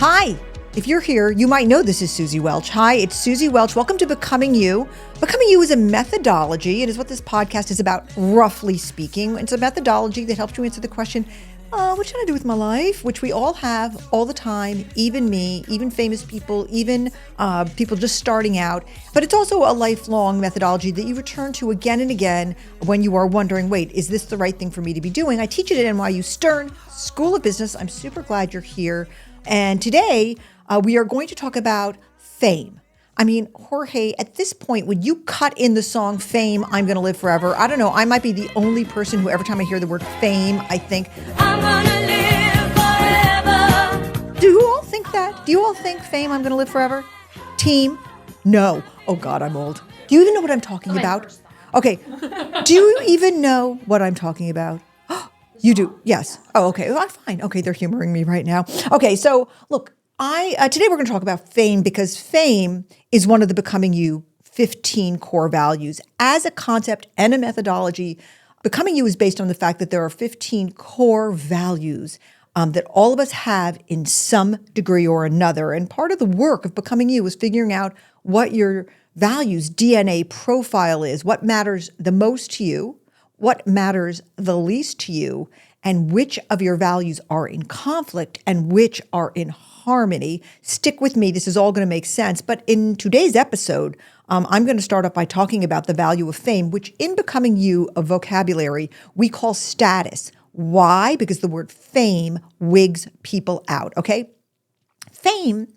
Hi. If you're here, you might know this is Suzy Welch. Hi, it's Suzy Welch. Welcome to Becoming You. Becoming You is a methodology. It is what this podcast is about, roughly speaking. It's a methodology that helps you answer the question, what should I do with my life? Which we all have all the time, even me, even famous people, even people just starting out. But it's also a lifelong methodology that you return to again and again when you are wondering, wait, is this the right thing for me to be doing? I teach it at NYU Stern School of Business. I'm super glad you're here. And today, we are going to talk about fame. I mean, Jorge, at this point, would you cut in the song Fame, I'm Gonna Live Forever? I don't know. I might be the only person who every time I hear the word fame, I think, I'm gonna live forever. Do you all think that? Do you all think fame, I'm gonna live forever? Team? No. Oh God, I'm old. Do you even know what I'm talking about? Okay. Do you even know what I'm talking about? You do? Yes. Oh, okay. Well, fine. Okay, they're humoring me right now. Okay, so look, today we're going to talk about fame because fame is one of the Becoming You 15 core values. As a concept and a methodology, Becoming You is based on the fact that there are 15 core values that all of us have in some degree or another. And part of the work of Becoming You is figuring out what your values DNA profile is, what matters the most to you, what matters the least to you, and which of your values are in conflict and which are in harmony. Stick with me. This is all going to make sense. But in today's episode, I'm going to start off by talking about the value of fame, which in Becoming You, a vocabulary, we call status. Why? Because the word fame wigs people out, okay? Fame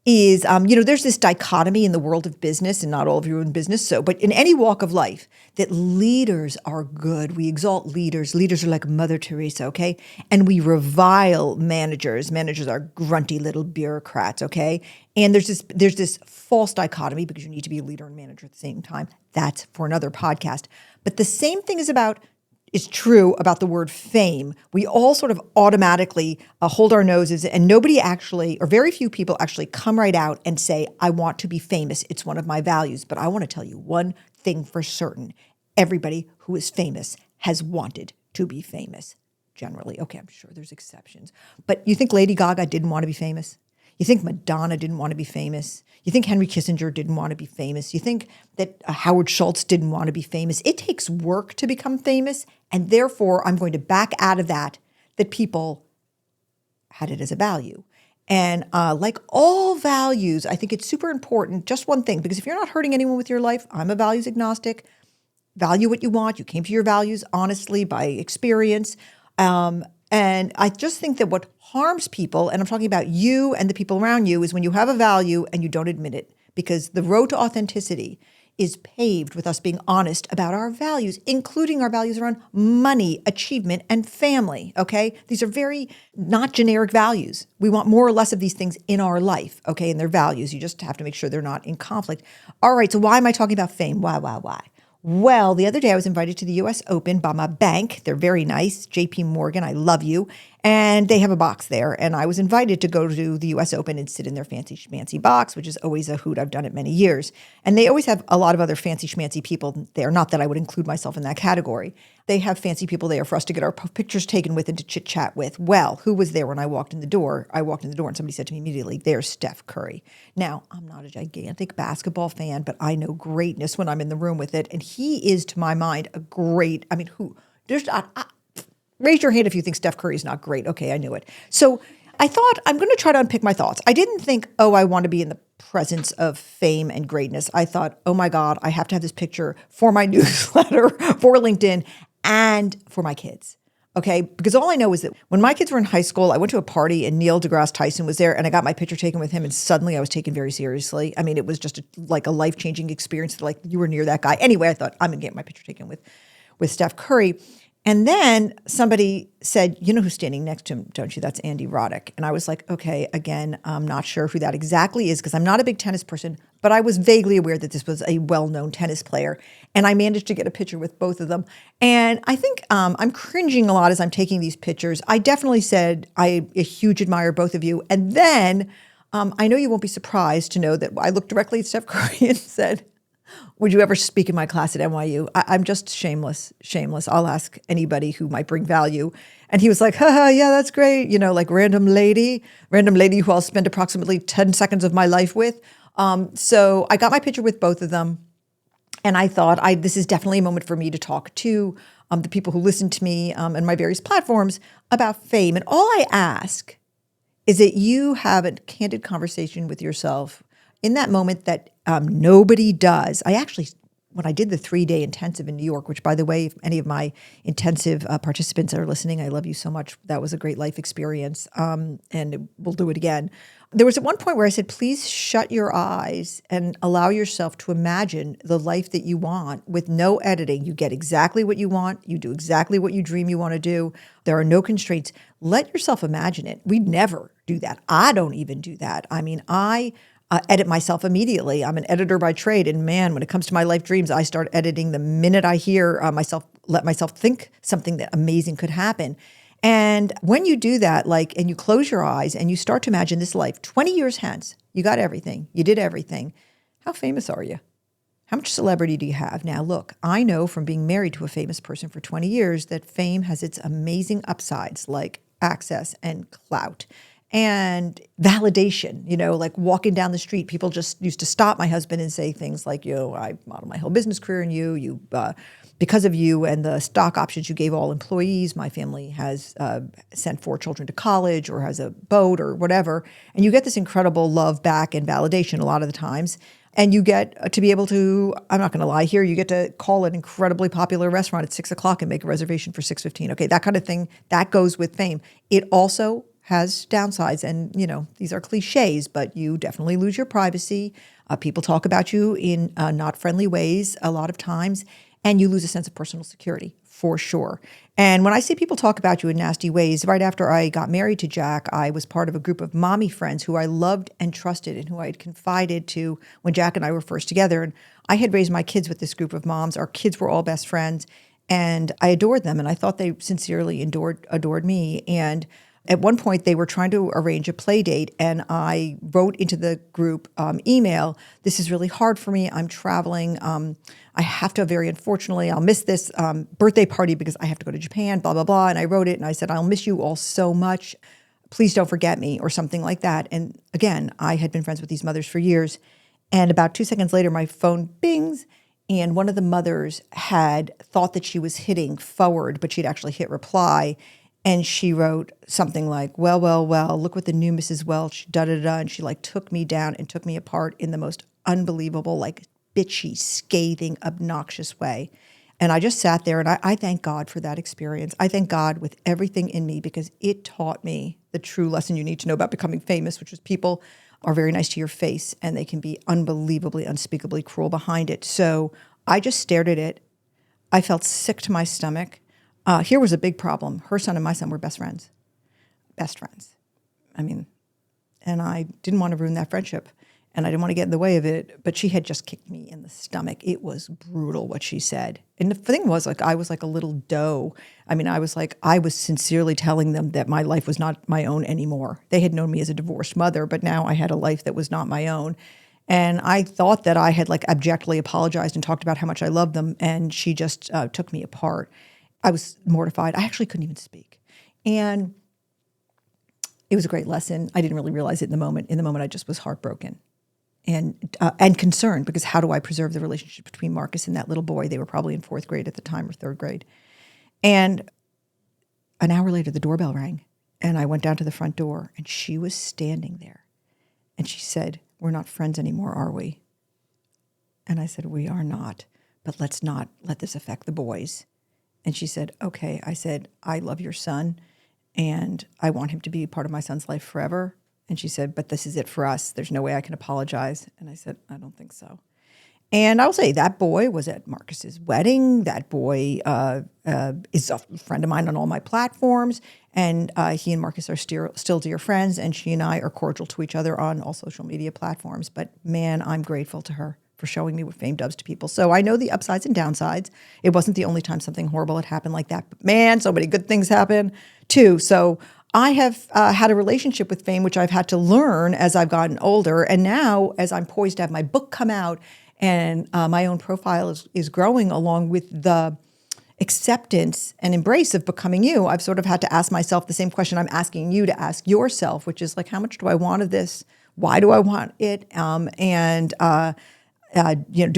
is, there's this dichotomy in the world of business, and not all of you are in business, but in any walk of life, that leaders are good. We exalt leaders. Leaders are like Mother Teresa, okay? And we revile managers. Managers are grunty little bureaucrats, okay? And there's this false dichotomy because you need to be a leader and manager at the same time. That's for another podcast. But the same thing is true about the word fame. We all sort of automatically hold our noses, and nobody actually, or very few people actually come right out and say, I want to be famous. It's one of my values. But I want to tell you one thing for certain. Everybody who is famous has wanted to be famous, generally. Okay, I'm sure there's exceptions. But you think Lady Gaga didn't want to be famous? You think Madonna didn't want to be famous? You think Henry Kissinger didn't want to be famous? You think that Howard Schultz didn't want to be famous? It takes work to become famous, and therefore I'm going to back out of that people had it as a value. And like all values, I think it's super important, just one thing, because if you're not hurting anyone with your life, I'm a values agnostic, value what you want. You came to your values honestly by experience. And I just think that what harms people, and I'm talking about you and the people around you, is when you have a value and you don't admit it, because the road to authenticity is paved with us being honest about our values, including our values around money, achievement, and family, okay? These are very not generic values. We want more or less of these things in our life, okay, and they're values. You just have to make sure they're not in conflict. All right, so why am I talking about fame? Why? Well, the other day I was invited to the U.S. Open by my bank. They're very nice. JP Morgan, I love you. And they have a box there. And I was invited to go to the U.S. Open and sit in their fancy schmancy box, which is always a hoot. I've done it many years. And they always have a lot of other fancy schmancy people there. Not that I would include myself in that category. They have fancy people there for us to get our pictures taken with and to chit chat with. Well, who was there when I walked in the door? I walked in the door and somebody said to me immediately, there's Steph Curry. Now, I'm not a gigantic basketball fan, but I know greatness when I'm in the room with it. And he is, to my mind, raise your hand if you think Steph Curry is not great. Okay, I knew it. So I thought I'm going to try to unpick my thoughts. I didn't think, I want to be in the presence of fame and greatness. I thought, oh my God, I have to have this picture for my newsletter, for LinkedIn, and for my kids. Okay, because all I know is that when my kids were in high school, I went to a party and Neil deGrasse Tyson was there and I got my picture taken with him and suddenly I was taken very seriously. I mean, it was just like a life-changing experience, like you were near that guy. Anyway, I thought I'm going to get my picture taken with Steph Curry. And then somebody said, you know who's standing next to him, don't you? That's Andy Roddick. And I was like, okay, again, I'm not sure who that exactly is because I'm not a big tennis person, but I was vaguely aware that this was a well-known tennis player. And I managed to get a picture with both of them. And I think I'm cringing a lot as I'm taking these pictures. I definitely said I a huge admire both of you. And then I know you won't be surprised to know that I looked directly at Steph Curry and said, Would you ever speak in my class at NYU? I'm just shameless. I'll ask anybody who might bring value. And he was like, haha, yeah, that's great. Like random lady who I'll spend approximately 10 seconds of my life with. So I got my picture with both of them. And I thought, this is definitely a moment for me to talk to the people who listen to me and my various platforms about fame. And all I ask is that you have a candid conversation with yourself in that moment that nobody does. When I did the 3-day intensive in New York, which, by the way, if any of my intensive participants are listening, I love you so much. That was a great life experience, and we'll do it again. There was at one point where I said, please shut your eyes and allow yourself to imagine the life that you want with no editing. You get exactly what you want. You do exactly what you dream you want to do. There are no constraints. Let yourself imagine it. We never do that. I don't even do that. I mean, I edit myself immediately. I'm an editor by trade. And man, when it comes to my life dreams, I start editing the minute I hear let myself think something that amazing could happen. And when you do that, and you close your eyes and you start to imagine this life 20 years hence, you got everything, you did everything. How famous are you? How much celebrity do you have? Now, look, I know from being married to a famous person for 20 years that fame has its amazing upsides like access and clout and validation, like walking down the street. People just used to stop my husband and say things like, I modeled my whole business career in because of you and the stock options you gave all employees, my family has sent 4 children to college or has a boat or whatever. And you get this incredible love back and validation a lot of the times. And you get to be able to, I'm not going to lie here, you get to call an incredibly popular restaurant at 6 o'clock and make a reservation for 6:15. Okay, that kind of thing, that goes with fame. It also has downsides. And, these are cliches, but you definitely lose your privacy. People talk about you in not friendly ways a lot of times, and you lose a sense of personal security for sure. And when I see people talk about you in nasty ways, right after I got married to Jack, I was part of a group of mommy friends who I loved and trusted and who I had confided to when Jack and I were first together. And I had raised my kids with this group of moms. Our kids were all best friends, and I adored them, and I thought they sincerely adored me. And at one point, they were trying to arrange a play date, and I wrote into the group email, this is really hard for me. I'm traveling. I have to, very unfortunately, I'll miss this birthday party because I have to go to Japan, blah, blah, blah. And I wrote it, and I said, I'll miss you all so much. Please don't forget me, or something like that. And again, I had been friends with these mothers for years. And about 2 seconds later, my phone bings, and one of the mothers had thought that she was hitting forward, but she'd actually hit reply. And she wrote something like, well, look what the new Mrs. Welch, da-da-da. And she took me down and took me apart in the most unbelievable, bitchy, scathing, obnoxious way. And I just sat there, and I thank God for that experience. I thank God with everything in me, because it taught me the true lesson you need to know about becoming famous, which is people are very nice to your face, and they can be unbelievably, unspeakably cruel behind it. So I just stared at it. I felt sick to my stomach. Here was a big problem. Her son and my son were best friends. Best friends. And I didn't want to ruin that friendship, and I didn't want to get in the way of it, but she had just kicked me in the stomach. It was brutal what she said. And the thing was, I was like a little doe. I was sincerely telling them that my life was not my own anymore. They had known me as a divorced mother, but now I had a life that was not my own. And I thought that I had abjectly apologized and talked about how much I loved them, and she just took me apart. I was mortified. I actually couldn't even speak. And it was a great lesson. I didn't really realize it in the moment. In the moment, I just was heartbroken and concerned, because how do I preserve the relationship between Marcus and that little boy? They were probably in 4th grade at the time, or 3rd grade. And an hour later, the doorbell rang, and I went down to the front door, and she was standing there. And she said, "We're not friends anymore, are we?" And I said, "We are not, but let's not let this affect the boys." And she said, "Okay." I said, "I love your son, and I want him to be part of my son's life forever." And she said, "But this is it for us. There's no way I can apologize." And I said, "I don't think so." And I'll say that boy was at Marcus's wedding. That boy is a friend of mine on all my platforms. And he and Marcus are still dear friends. And she and I are cordial to each other on all social media platforms. But man, I'm grateful to her for showing me what fame does to people. So I know the upsides and downsides. It wasn't the only time something horrible had happened like that. But man, so many good things happen too. So I have had a relationship with fame, which I've had to learn as I've gotten older. And now, as I'm poised to have my book come out, And my own profile is growing along with the acceptance and embrace of becoming you. I've sort of had to ask myself the same question I'm asking you to ask yourself, which is like, how much do I want of this? Why do I want it? Do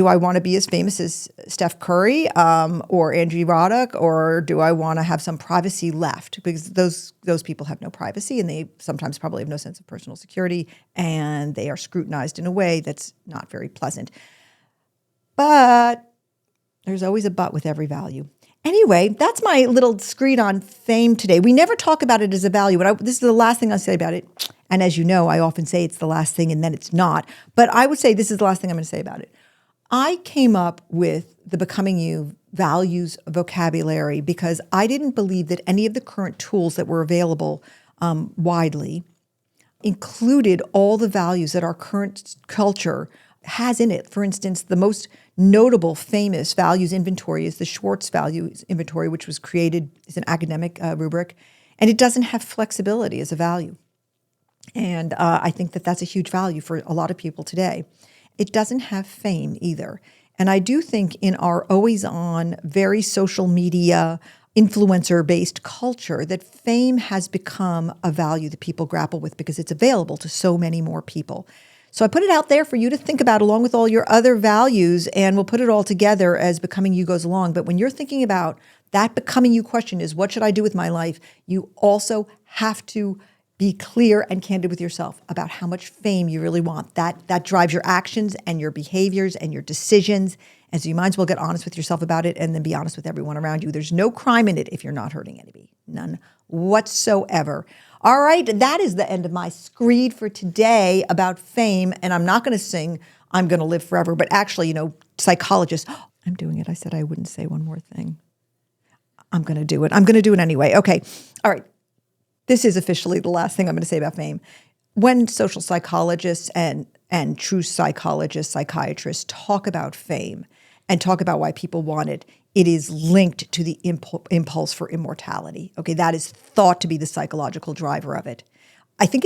I want to be as famous as Steph Curry or Angie Roddick, or do I want to have some privacy left? Because those people have no privacy, and they sometimes probably have no sense of personal security, and they are scrutinized in a way that's not very pleasant. But there's always a but with every value. Anyway, that's my little screed on fame today. We never talk about it as a value, but this is the last thing I'll say about it. And as you know, I often say it's the last thing and then it's not. But I would say this is the last thing I'm going to say about it. I came up with the Becoming You values vocabulary because I didn't believe that any of the current tools that were available widely included all the values that our current culture has in it. For instance, the most notable famous values inventory is the Schwartz Values Inventory, which was created as an academic rubric, and it doesn't have flexibility as a value. And I think that that's a huge value for a lot of people today. It doesn't have fame either. And I do think in our always-on, very social media, influencer-based culture that fame has become a value that people grapple with because it's available to so many more people. So I put it out there for you to think about along with all your other values, and we'll put it all together as Becoming You goes along. But when you're thinking about that Becoming You question is, what should I do with my life? You also have to be clear and candid with yourself about how much fame you really want. That drives your actions and your behaviors and your decisions. And so you might as well get honest with yourself about it and then be honest with everyone around you. There's no crime in it if you're not hurting anybody. None whatsoever. All right, that is the end of my screed for today about fame. And I'm not going to sing I'm going to live forever, but actually, psychologists, I'm doing it. I said I wouldn't say one more thing. I'm going to do it. I'm going to do it anyway. Okay. All right. This is officially the last thing I'm going to say about fame. When social psychologists and true psychologists, psychiatrists talk about fame and talk about why people want it, it is linked to the impulse for immortality. Okay, that is thought to be the psychological driver of it. I think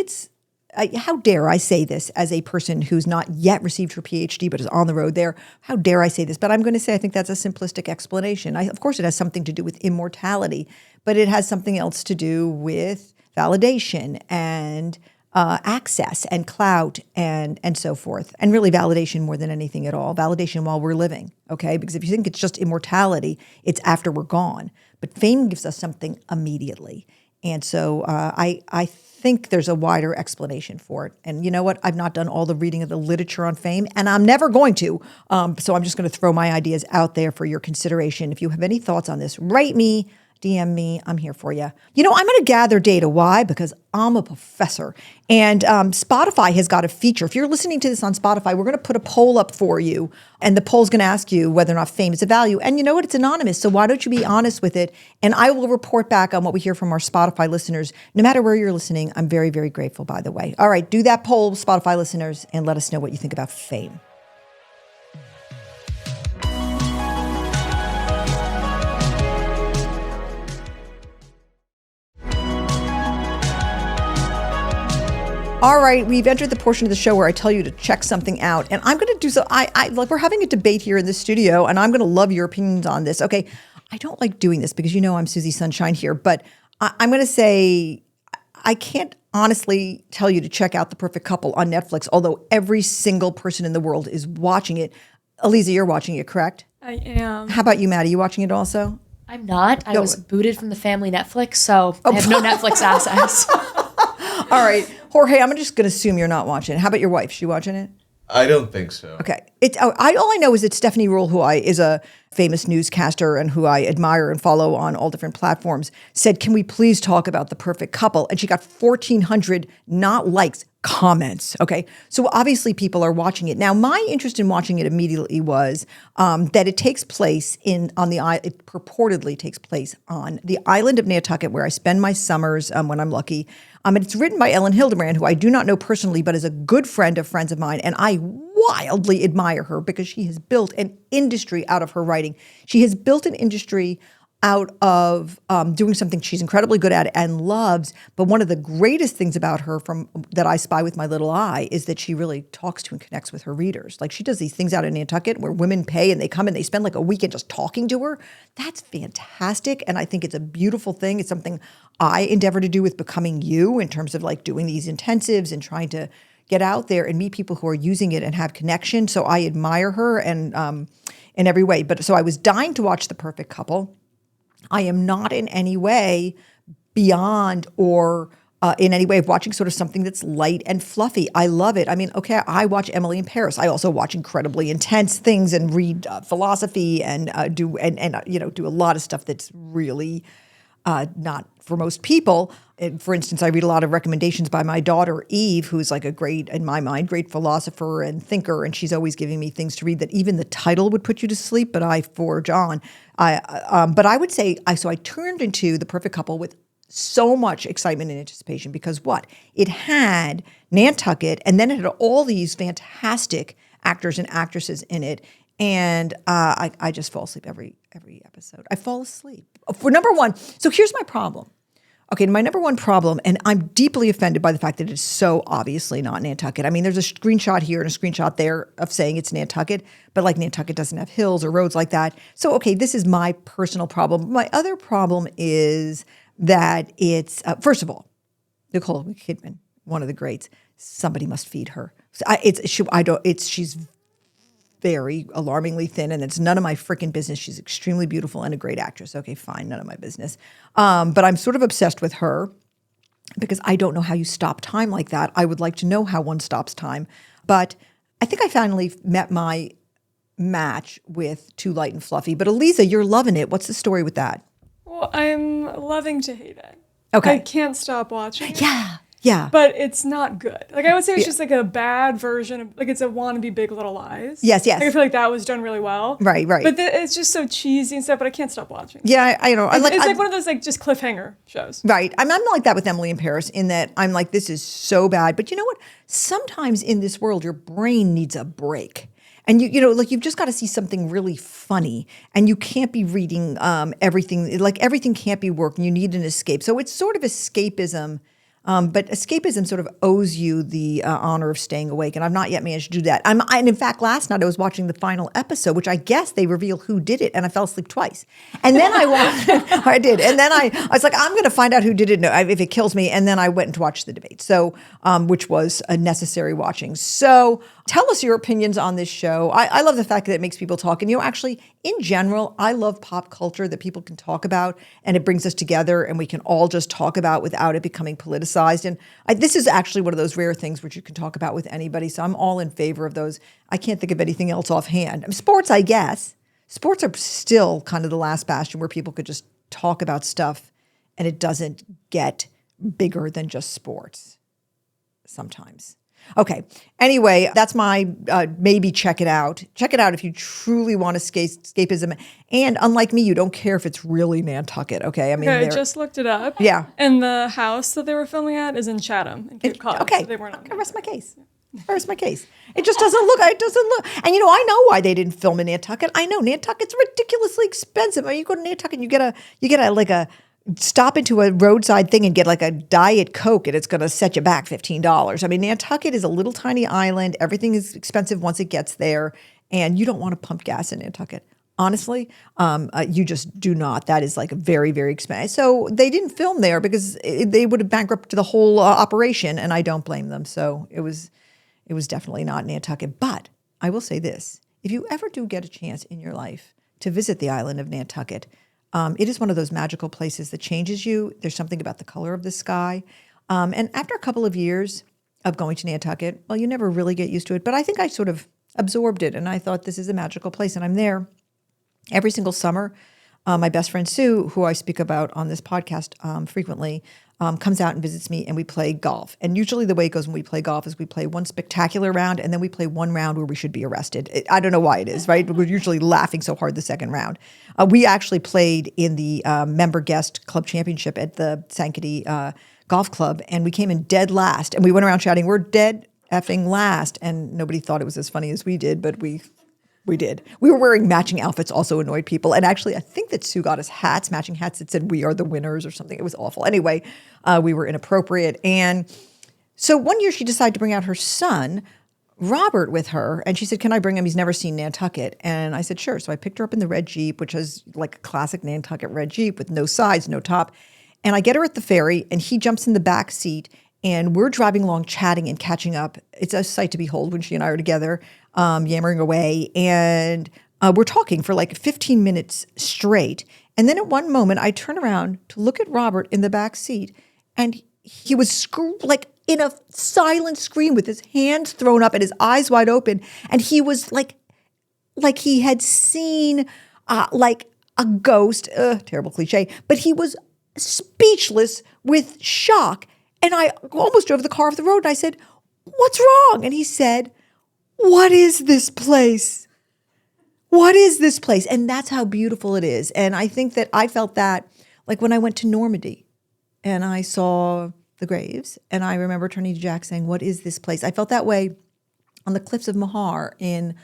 how dare I say this as a person who's not yet received her PhD but is on the road there? How dare I say this? But I'm going to say I think that's a simplistic explanation. Of course, it has something to do with immortality, but it has something else to do with validation and access and clout and so forth. And really validation more than anything at all. Validation while we're living, okay? Because if you think it's just immortality, it's after we're gone. But fame gives us something immediately. And so I think there's a wider explanation for it. And you know what? I've not done all the reading of the literature on fame, and I'm never going to. So I'm just going to throw my ideas out there for your consideration. If you have any thoughts on this, write me, DM me. I'm here for you. I'm going to gather data. Why? Because I'm a professor. And Spotify has got a feature. If you're listening to this on Spotify, we're going to put a poll up for you. And the poll's going to ask you whether or not fame is a value. And you know what? It's anonymous. So why don't you be honest with it? And I will report back on what we hear from our Spotify listeners. No matter where you're listening, I'm very, very grateful, by the way. All right, do that poll, Spotify listeners, and let us know what you think about fame. All right, we've entered the portion of the show where I tell you to check something out, and I'm going to do so. We're having a debate here in the studio, and I'm going to love your opinions on this. Okay, I don't like doing this because I'm Suzy Sunshine here, but I'm going to say I can't honestly tell you to check out The Perfect Couple on Netflix, although every single person in the world is watching it. Aliza, you're watching it, correct? I am. How about you, Maddie? You watching it also? I'm not. I was booted from the family Netflix, so I have no Netflix access. All right. Jorge, I'm just going to assume you're not watching it. How about your wife? Is she watching it? I don't think so. Okay. All I know is that Stephanie Rule, who is a famous newscaster and who I admire and follow on all different platforms, said, can we please talk about The Perfect Couple? And she got 1,400 not likes, comments. Okay. So obviously people are watching it. Now, my interest in watching it immediately was that it takes place it purportedly takes place on the island of Nantucket, where I spend my summers when I'm lucky. And it's written by Ellen Hildebrand, who I do not know personally, but is a good friend of friends of mine. And I wildly admire her because she has built an industry out of her writing. She has built an industry out of doing something she's incredibly good at and loves. But one of the greatest things about her from that I spy with my little eye is that she really talks to and connects with her readers. Like she does these things out in Nantucket where women pay and they come and they spend like a weekend just talking to her. That's fantastic. And I think it's a beautiful thing. It's something I endeavor to do with Becoming You in terms of like doing these intensives and trying to get out there and meet people who are using it and have connection. So I admire her and in every way. But so I was dying to watch The Perfect Couple. I am not in any way beyond or in any way of watching sort of something that's light and fluffy. I love it. I mean, okay, I watch Emily in Paris. I also watch incredibly intense things and read philosophy and do a lot of stuff that's really not for most people. And for instance, I read a lot of recommendations by my daughter, Eve, who's like a great, in my mind, great philosopher and thinker. And she's always giving me things to read that even the title would put you to sleep, but I forge on. But I would say, I turned into The Perfect Couple with so much excitement and anticipation because what? It had Nantucket, and then it had all these fantastic actors and actresses in it. And I just fall asleep every episode. I fall asleep. For number one, so here's my problem. Okay, my number one problem, and I'm deeply offended by the fact that it's so obviously not Nantucket. I mean, there's a screenshot here and a screenshot there of saying it's Nantucket, but like Nantucket doesn't have hills or roads like that. So, okay, this is my personal problem. My other problem is that it's, first of all, Nicole Kidman, one of the greats. Somebody must feed her. She's very alarmingly thin, and it's none of my freaking business. She's extremely beautiful and a great actress. Okay, fine, none of my business. But I'm sort of obsessed with her because I don't know how you stop time like that. I would like to know how one stops time. But I think I finally met my match with Too Light and Fluffy. But Eliza, you're loving it. What's the story with that? Well, I'm loving to hate it. Okay. I can't stop watching it. Yeah. But it's not good. Like, I would say it's just like a bad version of, like, it's a wannabe Big Little Lies. Yes. Like, I feel like that was done really well. Right. But it's just so cheesy and stuff, but I can't stop watching. Yeah, I know. It's like one of those, like, just cliffhanger shows. Right. I'm like that with Emily in Paris in that I'm like, this is so bad. But you know what? Sometimes in this world, your brain needs a break. And like you've just got to see something really funny, and you can't be reading everything. Like everything can't be work. You need an escape. So it's sort of escapism. But escapism sort of owes you the honor of staying awake, and I've not yet managed to do that. And in fact, last night I was watching the final episode, which I guess they reveal who did it, and I fell asleep twice. And then I did, and then I was like, I'm going to find out who did it if it kills me. And then I went to watch the debate, so which was a necessary watching. So tell us your opinions on this show. I love the fact that it makes people talk, and actually, in general, I love pop culture that people can talk about, and it brings us together, and we can all just talk about without it becoming politicized. And this is actually one of those rare things which you can talk about with anybody. So I'm all in favor of those. I can't think of anything else offhand. Sports, I guess. Sports are still kind of the last bastion where people could just talk about stuff and it doesn't get bigger than just sports sometimes. Okay. Anyway, that's my maybe check it out. Check it out if you truly want escapism. And unlike me, you don't care if it's really Nantucket. Okay. I just looked it up. Yeah. And the house that they were filming at is in Chatham, in Cape Cod. Okay. So they weren't on rest my case. It just doesn't look. And I know why they didn't film in Nantucket. I know Nantucket's ridiculously expensive. I mean, you go to Nantucket, you get a stop into a roadside thing and get like a Diet Coke, and it's going to set you back $15. I mean, Nantucket is a little tiny island. Everything is expensive once it gets there, and you don't want to pump gas in Nantucket. Honestly, you just do not. That is like very, very expensive. So they didn't film there because they would have bankrupted the whole operation, and I don't blame them. So it was definitely not Nantucket. But I will say this: if you ever do get a chance in your life to visit the island of Nantucket, it is one of those magical places that changes you. There's something about the color of the sky. And after a couple of years of going to Nantucket, well, you never really get used to it. But I think I sort of absorbed it, and I thought this is a magical place, and I'm there every single summer. My best friend Sue, who I speak about on this podcast frequently, comes out and visits me, and we play golf. And usually the way it goes when we play golf is we play one spectacular round, and then we play one round where we should be arrested. I don't know why it is, right? But we're usually laughing so hard the second round. We actually played in the member guest club championship at the Sankaty Golf Club, and we came in dead last. And we went around shouting, "We're dead effing last." And nobody thought it was as funny as we did, but we We did. We were wearing matching outfits, also annoyed people. And actually, I think that Sue got us hats, matching hats that said, "We are the winners" or something. It was awful. Anyway, we were inappropriate. And so one year she decided to bring out her son, Robert, with her. And she said, "Can I bring him? He's never seen Nantucket." And I said, "Sure." So I picked her up in the red Jeep, which is like a classic Nantucket red Jeep with no sides, no top. And I get her at the ferry, and he jumps in the back seat. And we're driving along, chatting and catching up. It's a sight to behold when she and I are together, yammering away. And we're talking for like 15 minutes straight. And then at one moment, I turn around to look at Robert in the back seat. And he was like in a silent scream with his hands thrown up and his eyes wide open. And he was like he had seen like a ghost, terrible cliche, but he was speechless with shock. And I almost drove the car off the road, and I said, "What's wrong?" And he said, "What is this place? What is this place?" And that's how beautiful it is. And I think that I felt that like when I went to Normandy and I saw the graves, and I remember turning to Jack saying, "What is this place?" I felt that way on the cliffs of Moher in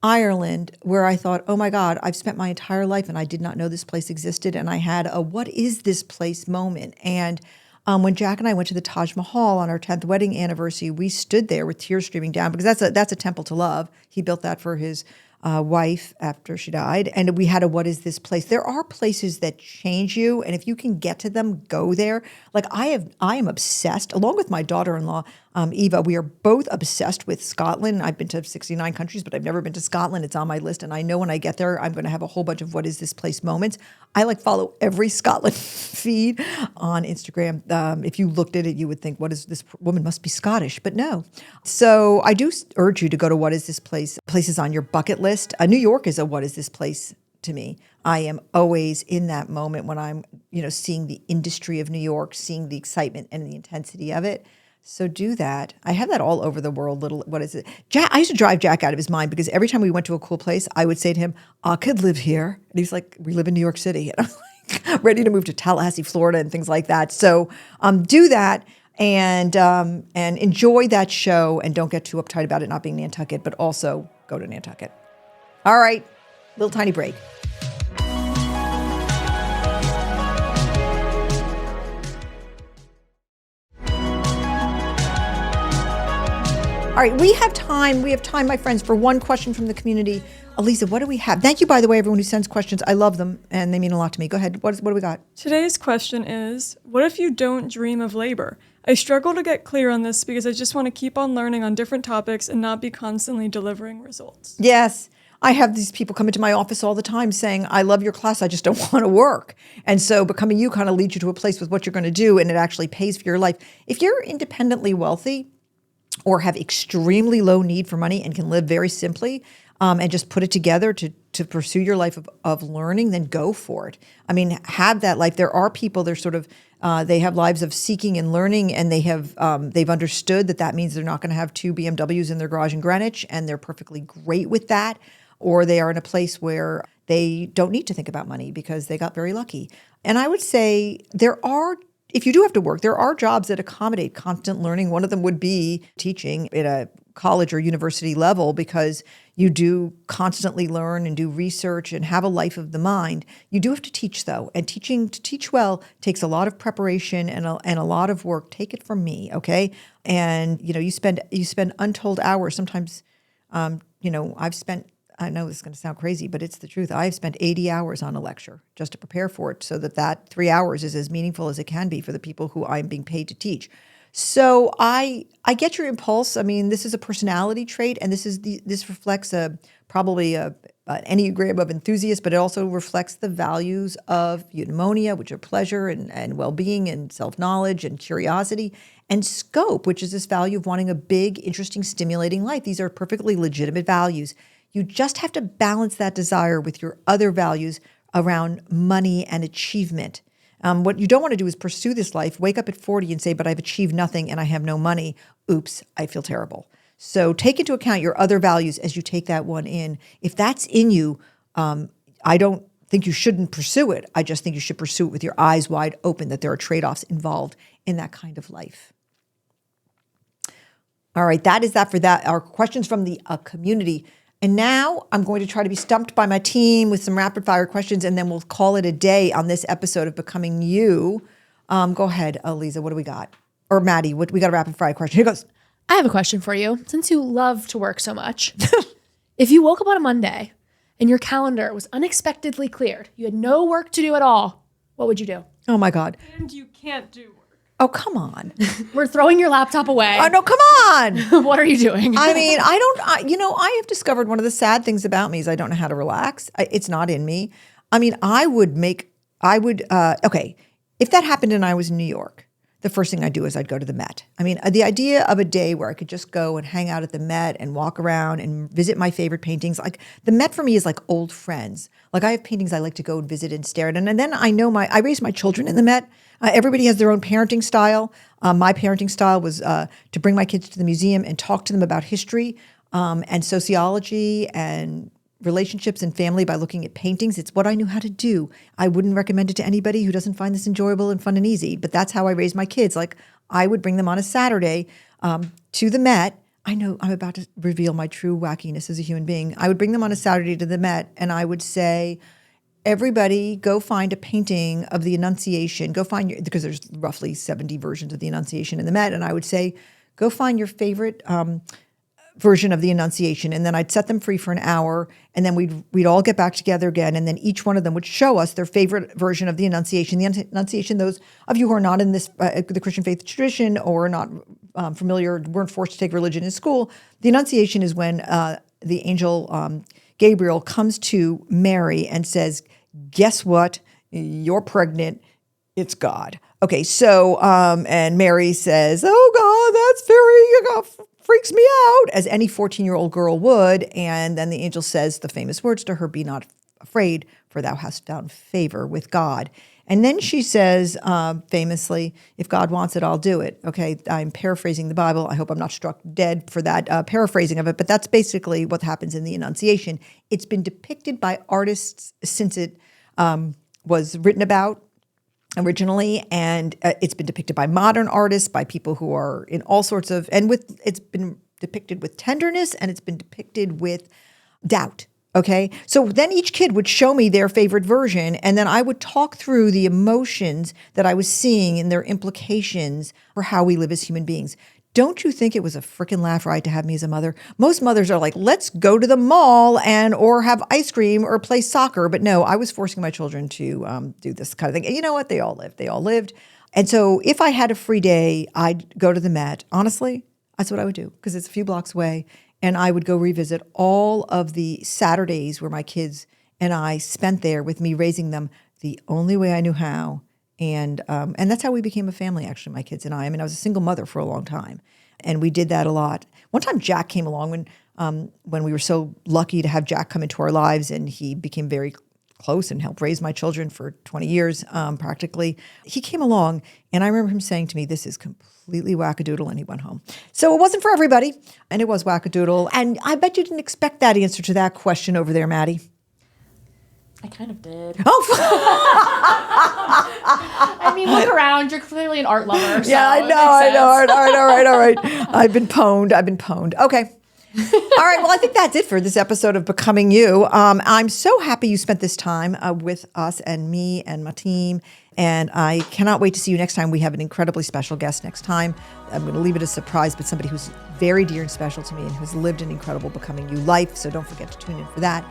Ireland, where I thought, "Oh my God, I've spent my entire life and I did not know this place existed." And I had a "what is this place" moment. And when Jack and I went to the Taj Mahal on our 10th wedding anniversary, we stood there with tears streaming down because that's a temple to love. He built that for his wife after she died. And we had a "what is this place?" There are places that change you. And if you can get to them, go there. Like I am obsessed, along with my daughter-in-law, Eva, we are both obsessed with Scotland. I've been to 69 countries, but I've never been to Scotland. It's on my list. And I know when I get there, I'm going to have a whole bunch of "what is this place" moments. I follow every Scotland feed on Instagram. If you looked at it, you would think, "What is this woman must be Scottish," but no. So I do urge you to go to "what is this place" places on your bucket list. New York is a "what is this place" to me. I am always in that moment when I'm, seeing the industry of New York, seeing the excitement and the intensity of it. So do that. I have that all over the world. What is it? I used to drive Jack out of his mind because every time we went to a cool place, I would say to him, "I could live here." And he's like, "We live in New York City." And I'm like, ready to move to Tallahassee, Florida and things like that. So do that and enjoy that show, and don't get too uptight about it not being Nantucket, but also go to Nantucket. All right, little tiny break. All right, we have time. We have time, my friends, for one question from the community. Elisa, what do we have? Thank you, by the way, everyone who sends questions. I love them, and they mean a lot to me. Go ahead. What do we got? Today's question is, what if you don't dream of labor? I struggle to get clear on this because I just want to keep on learning on different topics and not be constantly delivering results. Yes. I have these people come into my office all the time saying, "I love your class, I just don't want to work." And so becoming you kind of leads you to a place with what you're going to do, and it actually pays for your life. If you're independently wealthy, or have extremely low need for money and can live very simply and just put it together to pursue your life of learning, then go for it. I mean, have that life. There are people, they're sort of, they have lives of seeking and learning, and they've understood that means they're not going to have 2 BMWs in their garage in Greenwich, and they're perfectly great with that. Or they are in a place where they don't need to think about money because they got very lucky. And I would say if you do have to work, there are jobs that accommodate constant learning. One of them would be teaching at a college or university level, because you do constantly learn and do research and have a life of the mind. You do have to teach, though, and to teach well takes a lot of preparation and a lot of work. Take it from me, okay? And you spend untold hours. Sometimes, I know this is going to sound crazy, but it's the truth. I've spent 80 hours on a lecture just to prepare for it, so that 3 hours is as meaningful as it can be for the people who I'm being paid to teach. So I get your impulse. I mean, this is a personality trait, and this reflects probably an Enneagram of enthusiasts, but it also reflects the values of eudaimonia, which are pleasure and well-being and self-knowledge and curiosity, and scope, which is this value of wanting a big, interesting, stimulating life. These are perfectly legitimate values. You just have to balance that desire with your other values around money and achievement. What you don't want to do is pursue this life, wake up at 40 and say, "But I've achieved nothing and I have no money. Oops, I feel terrible." So take into account your other values as you take that one in. If that's in you, I don't think you shouldn't pursue it. I just think you should pursue it with your eyes wide open, that there are trade-offs involved in that kind of life. All right, that is that for that. Our questions from the community. And now I'm going to try to be stumped by my team with some rapid fire questions, and then we'll call it a day on this episode of Becoming You. Go ahead, Lisa. What do we got? Or Maddie, we got a rapid fire question. Here goes. I have a question for you. Since you love to work so much, if you woke up on a Monday and your calendar was unexpectedly cleared, you had no work to do at all, what would you do? Oh my God. And you can't do work. Oh, come on. We're throwing your laptop away. Oh, no, come on. What are you doing? I mean, I have discovered one of the sad things about me is I don't know how to relax. It's not in me. I mean, okay, if that happened and I was in New York, the first thing I'd do is I'd go to the Met. I mean, the idea of a day where I could just go and hang out at the Met and walk around and visit my favorite paintings. Like the Met for me is like old friends. Like I have paintings I like to go and visit and stare at. And then I raised my children in the Met. Everybody has their own parenting style. My parenting style was to bring my kids to the museum and talk to them about history and sociology and relationships and family by looking at paintings. It's what I knew how to do. I wouldn't recommend it to anybody who doesn't find this enjoyable and fun and easy, but that's how I raised my kids. Like I would bring them on a Saturday to the Met. I know I'm about to reveal my true wackiness as a human being. I would bring them on a Saturday to the Met and I would say, everybody go find a painting of the Annunciation. Because there's roughly 70 versions of the Annunciation in the Met. And I would say, go find your favorite version of the Annunciation, and then I'd set them free for an hour, and then we'd all get back together again, and then each one of them would show us their favorite version of the Annunciation. The Annunciation, those of you who are not in this the Christian faith tradition or not familiar, weren't forced to take religion in school, the Annunciation is when the angel Gabriel comes to Mary and says, guess what? You're pregnant. It's God. Okay, so, and Mary says, oh God, that's very, freaks me out, as any 14-year-old girl would. And then the angel says the famous words to her, be not afraid, for thou hast found favor with God. And then she says, famously, if God wants it, I'll do it. Okay, I'm paraphrasing the Bible. I hope I'm not struck dead for that paraphrasing of it, but that's basically what happens in the Annunciation. It's been depicted by artists since it was written about originally, and it's been depicted by modern artists, by people who are in all sorts of, it's been depicted with tenderness, and it's been depicted with doubt. Okay, so then each kid would show me their favorite version, and then I would talk through the emotions that I was seeing and their implications for how we live as human beings. Don't you think it was a freaking laugh ride to have me as a mother? Most mothers are like, let's go to the mall or have ice cream or play soccer. But no, I was forcing my children to do this kind of thing. And you know what? They all lived. And so if I had a free day, I'd go to the Met. Honestly, that's what I would do because it's a few blocks away. And I would go revisit all of the Saturdays where my kids and I spent there with me raising them the only way I knew how. And that's how we became a family, actually, my kids and I. I mean, I was a single mother for a long time, and we did that a lot. One time Jack came along when we were so lucky to have Jack come into our lives, and he became very close and helped raise my children for 20 years practically. He came along, and I remember him saying to me, this is completely wackadoodle, and he went home. So it wasn't for everybody, and it was wackadoodle. And I bet you didn't expect that answer to that question over there, Maddie. I kind of did. Oh, I mean, look around. You're clearly an art lover. So yeah, I know. All right. I've been pwned. Okay. All right. Well, I think that's it for this episode of Becoming You. I'm so happy you spent this time with us and me and my team. And I cannot wait to see you next time. We have an incredibly special guest next time. I'm going to leave it a surprise, but somebody who's very dear and special to me and who's lived an incredible Becoming You life. So don't forget to tune in for that.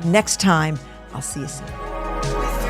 Next time, I'll see you soon.